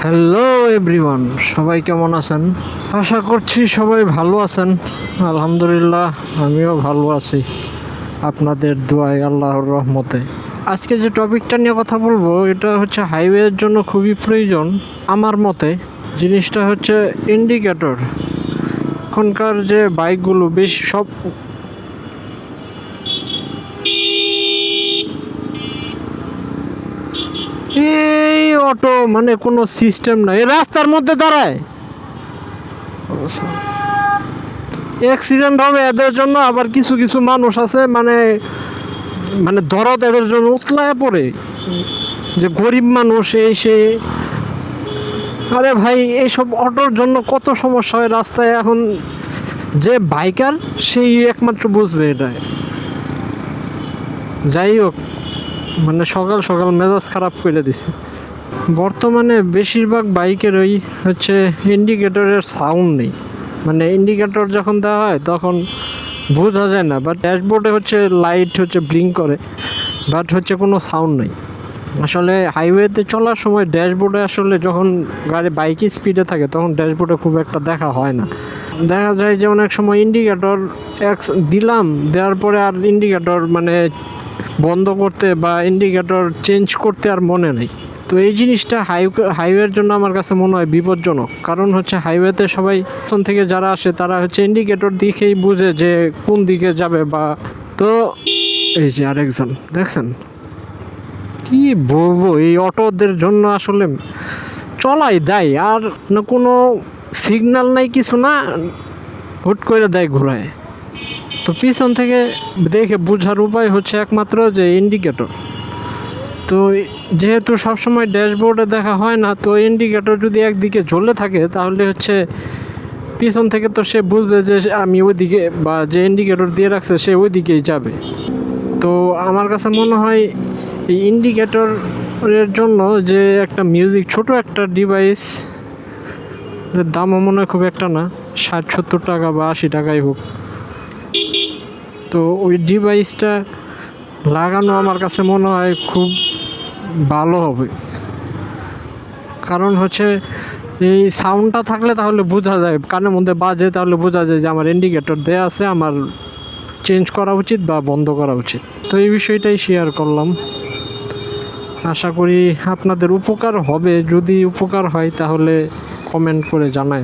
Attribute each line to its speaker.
Speaker 1: Hello everyone, সবাই কেমন আছেন? আশা করছি সবাই ভালো আছেন। আলহামদুলিল্লাহ, আমিও ভালো আছি আপনাদের দোয়ায়, আল্লাহর রহমতে। আজকে যে টপিকটা নিয়ে কথা বলবো, এটা হচ্ছে হাইওয়ের জন্য খুবই প্রয়োজন আমার মতে। জিনিসটা হচ্ছে ইন্ডিকেটর। এখনকার যে বাইকগুলো বেশি সব এই অটো মানে কোনো সিস্টেম নাই, রাস্তার মধ্যে দাঁড়ায়। অ্যাক্সিডেন্ট হবে এদের জন্য, আবার কিছু কিছু মানুষ আছে মানে মানে দরদ এদের জন্য উতলায় পড়ে, যে গরিব মানুষ এই সে। আরে ভাই, এইসব অটোর জন্য কত সমস্যা হয় রাস্তায়। এখন যে বাইকার সেই একমাত্র বুঝবে এটা। যাই হোক, মানে সকাল সকাল মেজাজ খারাপ করে দিছে। বর্তমানে বেশিরভাগ বাইকের ওই হচ্ছে ইন্ডিকেটরের সাউন্ড নেই। মানে ইন্ডিকেটর যখন দেওয়া হয় তখন বোঝা যায় না, বাট ড্যাশবোর্ডে হচ্ছে লাইট হচ্ছে ব্লিঙ্ক করে, বাট হচ্ছে কোনো সাউন্ড নেই। আসলে হাইওয়েতে চলার সময় ড্যাশবোর্ডে আসলে যখন বাইক স্পিডে থাকে তখন ড্যাশবোর্ডে খুব একটা দেখা হয় না। দেখা যায় যে অনেক সময় ইন্ডিকেটর দিলাম, দেওয়ার পরে আর ইন্ডিকেটর মানে বন্ধ করতে বা ইন্ডিকেটর চেঞ্জ করতে আর মনে নেই। তো এই জিনিসটা হাইওয়ের জন্য আমার কাছে মনে হয় বিপজ্জনক। কারণ হচ্ছে হাইওয়েতে সবাই পেছন থেকে যারা আসে তারা হচ্ছে ইন্ডিকেটর দেখেই বুঝে যে কোন দিকে যাবে। বা তো এই যে আরেকজন দেখছেন, কি বলবো, এই অটোদের জন্য আসলে চলাই দেয়, আর না কোনো সিগন্যাল নাই কিছু না, হুট করে দেয় ঘুরায়। তো পিছন থেকে দেখে বোঝার উপায় হচ্ছে একমাত্র যে ইন্ডিকেটর। তো যেহেতু সবসময় ড্যাশবোর্ডে দেখা হয় না, তো ইন্ডিকেটর যদি একদিকে জ্বলে থাকে তাহলে হচ্ছে পিছন থেকে তো সে বুঝবে যে আমি ওইদিকে, বা যে ইন্ডিকেটর দিয়ে রাখছে সে ওই দিকেই যাবে। তো আমার কাছে মনে হয় এই ইন্ডিকেটরের জন্য যে একটা ছোট একটা ডিভাইস, দামও মনে হয় খুব একটা না, 60-70 টাকা বা 80 টাকাই হোক, তো ওই ডিভাইসটা লাগানো আমার কাছে মনে হয় খুব ভালো হবে। কারণ হচ্ছে এই সাউন্ডটা থাকলে তাহলে বোঝা যায়, কানের মধ্যে বাজে, তাহলে বোঝা যায় যে আমার ইন্ডিকেটর দেয়া আছে, আমার চেঞ্জ করা উচিত বা বন্ধ করা উচিত। তো এই বিষয়টাই শেয়ার করলাম। আশা করি আপনাদের উপকার হবে। যদি উপকার হয় তাহলে কমেন্ট করে জানান।